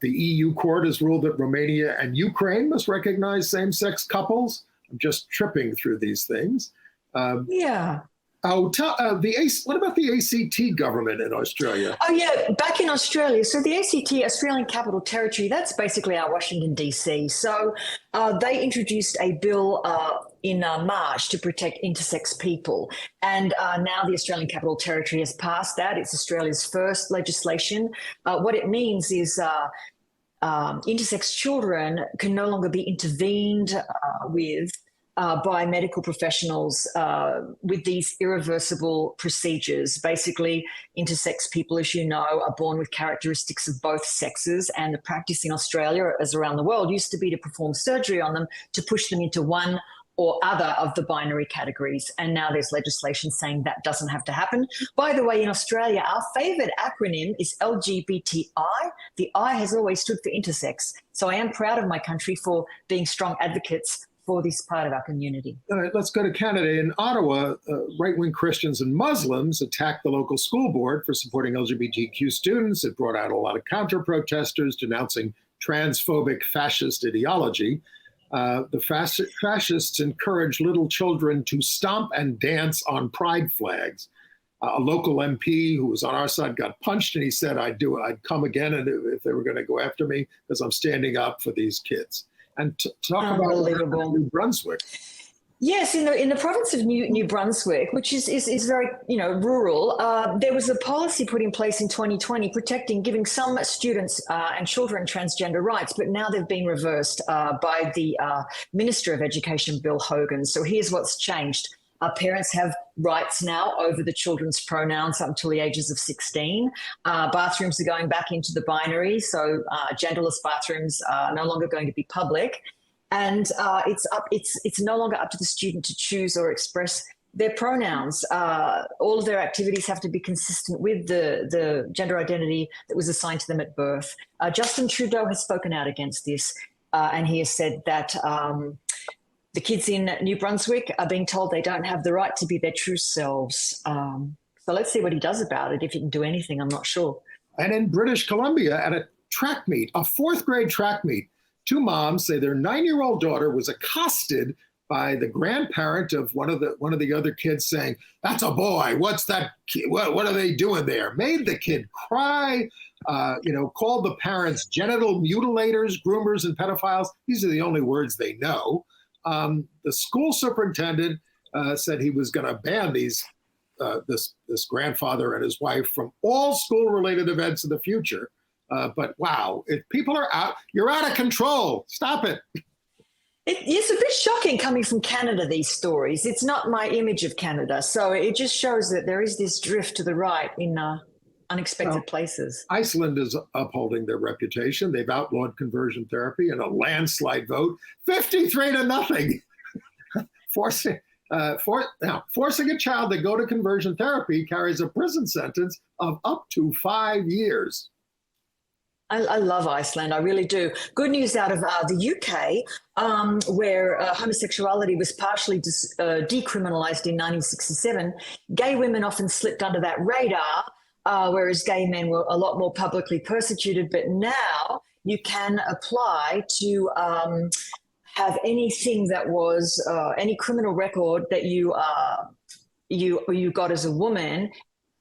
The EU court has ruled that Romania and Ukraine must recognize same-sex couples. I'm just tripping through these things. Yeah. What about the ACT government in Australia? Oh, yeah, back in Australia. So the ACT, Australian Capital Territory, that's basically our Washington, D.C. So they introduced a bill in March to protect intersex people. And now the Australian Capital Territory has passed that. It's Australia's first legislation. What it means is intersex children can no longer be intervened with by medical professionals with these irreversible procedures. Basically, intersex people, as you know, are born with characteristics of both sexes, and the practice in Australia, as around the world, used to be to perform surgery on them to push them into one or other of the binary categories. And now there's legislation saying that doesn't have to happen. By the way, in Australia, our favoured acronym is LGBTI. The I has always stood for intersex. So I am proud of my country for being strong advocates for this part of our community. All right, let's go to Canada. In Ottawa, right-wing Christians and Muslims attacked the local school board for supporting LGBTQ students. It brought out a lot of counter-protesters denouncing transphobic fascist ideology. The fascists encouraged little children to stomp and dance on pride flags. A local MP who was on our side got punched, and he said, I'd come again and if they were going to go after me because I'm standing up for these kids. And talk about New Brunswick. Yes, in the province of New Brunswick, which is very rural, there was a policy put in place in 2020 giving some students and children transgender rights, but now they've been reversed by the Minister of Education, Bill Hogan. So here's what's changed. Parents have rights now over the children's pronouns up until the ages of 16. Bathrooms are going back into the binary, so genderless bathrooms are no longer going to be public. And it's no longer up to the student to choose or express their pronouns. All of their activities have to be consistent with the gender identity that was assigned to them at birth. Justin Trudeau has spoken out against this, and he has said that the kids in New Brunswick are being told they don't have the right to be their true selves. So let's see what he does about it. If he can do anything, I'm not sure. And in British Columbia, at a track meet, a fourth grade track meet, two moms say their 9-year-old daughter was accosted by the grandparent of one of the other kids, saying, "That's a boy. What's that? What are they doing there?" Made the kid cry. Called the parents genital mutilators, groomers, and pedophiles. These are the only words they know. The school superintendent said he was going to ban this grandfather and his wife from all school-related events in the future. But wow, if people are out, you're out of control. Stop it. It's a bit shocking coming from Canada, these stories. It's not my image of Canada. So it just shows that there is this drift to the right in unexpected places. Iceland is upholding their reputation. They've outlawed conversion therapy in a landslide vote, 53-0. Forcing a child to go to conversion therapy carries a prison sentence of up to 5 years. I love Iceland. I really do. Good news out of the UK, where homosexuality was partially decriminalized in 1967. Gay women often slipped under that radar, whereas gay men were a lot more publicly persecuted. But now you can apply to have anything that was any criminal record that you got as a woman.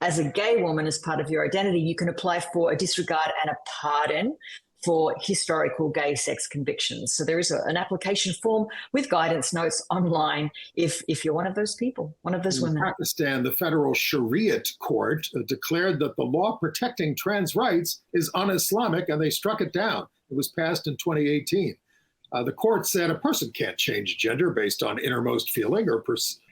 As a gay woman, as part of your identity, you can apply for a disregard and a pardon for historical gay sex convictions. So there is an application form with guidance notes online if you're one of those people, one of those women. In Pakistan, the federal Shariat court declared that the law protecting trans rights is un-Islamic, and they struck it down. It was passed in 2018. The court said a person can't change gender based on innermost feeling or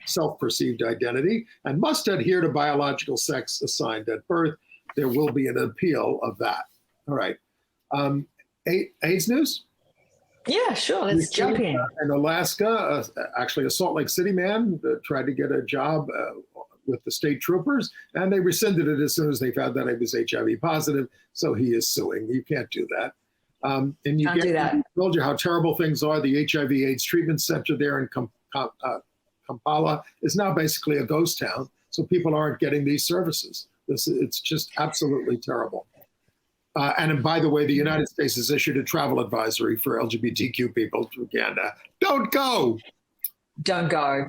self-perceived identity and must adhere to biological sex assigned at birth. There will be an appeal of that. All right. AIDS news? Yeah, sure. Let's jump in. In Alaska, actually a Salt Lake City man tried to get a job with the state troopers, and they rescinded it as soon as they found that he was HIV positive. So he is suing. You can't do that. And you Can't do that. I told you how terrible things are. The HIV/AIDS treatment center there in Kampala is now basically a ghost town. So people aren't getting these services. It's just absolutely terrible. And by the way, the United States has issued a travel advisory for LGBTQ people to Uganda. Don't go. Don't go.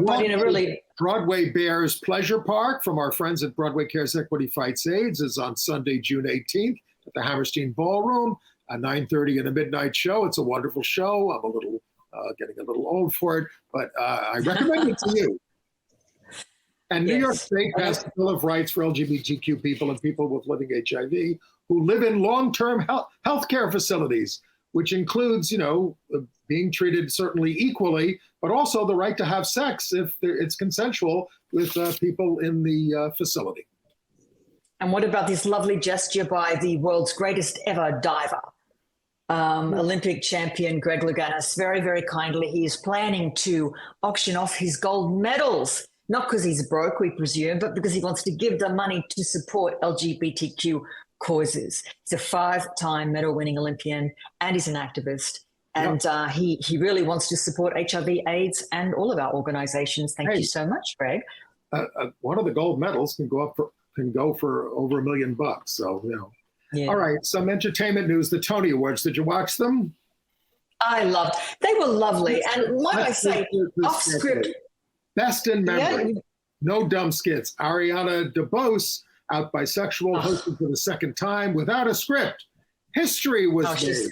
But in a really... Broadway Bears Pleasure Park from our friends at Broadway Cares Equity Fights AIDS is on Sunday, June 18th at the Hammerstein Ballroom, at 9:30 and a midnight show. It's a wonderful show. I'm a little getting a little old for it, but I recommend it to you. And New York State passed a Bill of Rights for LGBTQ people and people with living HIV who live in long-term health care facilities, which includes, being treated certainly equally, but also the right to have sex if it's consensual with people in the facility. And what about this lovely gesture by the world's greatest ever diver, Olympic champion Greg Louganis? Very, very kindly, he is planning to auction off his gold medals, not because he's broke, we presume, but because he wants to give the money to support LGBTQ causes. He's a 5-time medal-winning Olympian, and he's an activist. And he really wants to support HIV, AIDS, and all of our organizations. Thank you so much, Greg. One of the gold medals can go for over $1 million. So, Yeah. All right, some entertainment news. The Tony Awards. Did you watch them? I loved. They were lovely, and might I say, off script. Best in memory. Yeah. No dumb skits. Ariana DeBose, out bisexual, hosted for the second time without a script. History was made.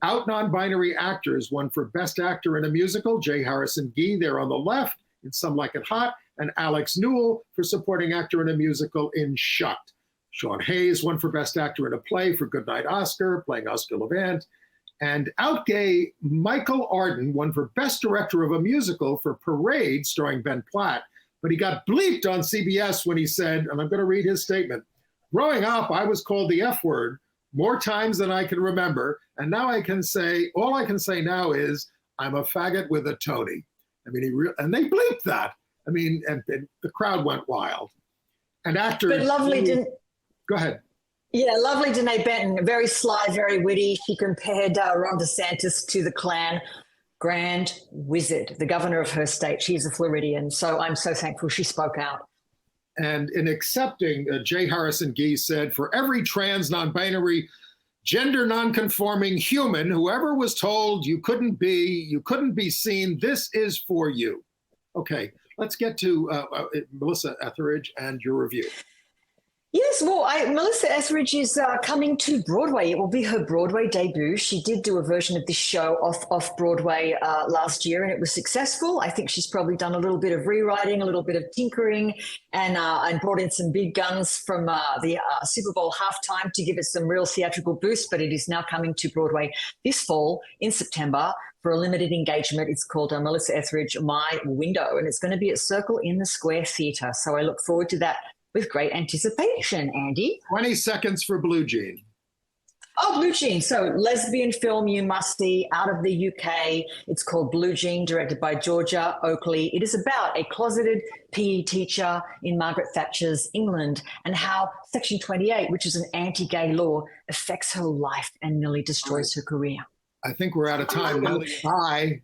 Out non-binary actors won for Best Actor in a Musical. J. Harrison Ghee, there on the left, in Some Like It Hot, and Alex Newell for Supporting Actor in a Musical in Shucked. Sean Hayes won for Best Actor in a Play for Goodnight Oscar, playing Oscar Levant. And out gay Michael Arden won for Best Director of a Musical for Parade, starring Ben Platt. But he got bleeped on CBS when he said, and I'm going to read his statement, "Growing up, I was called the F word more times than I can remember. And now all I can say now is, I'm a faggot with a Tony." I mean, and they bleeped that. I mean, and the crowd went wild. And actors... But lovely... Go ahead. Yeah, lovely Danae Benton, very sly, very witty. She compared Ron DeSantis to the Klan Grand Wizard, the governor of her state. She's a Floridian, so I'm so thankful she spoke out. And in accepting, J. Harrison Ghee said, "For every trans, non-binary, gender non-conforming human, whoever was told you couldn't be seen, this is for you." Okay, let's get to Melissa Etheridge and your review. Yes, well, Melissa Etheridge is coming to Broadway. It will be her Broadway debut. She did do a version of this show off Broadway last year, and it was successful. I think she's probably done a little bit of rewriting, a little bit of tinkering, and brought in some big guns from the Super Bowl halftime to give it some real theatrical boost. But it is now coming to Broadway this fall in September for a limited engagement. It's called Melissa Etheridge, My Window, and it's going to be at Circle in the Square Theatre. So I look forward to that with great anticipation, Andy. 20 seconds for Blue Jean. Oh, Blue Jean. So lesbian film you must see out of the UK. It's called Blue Jean, directed by Georgia Oakley. It is about a closeted PE teacher in Margaret Thatcher's England and how Section 28, which is an anti-gay law, affects her life and nearly destroys her career. I think we're out of time now. Bye.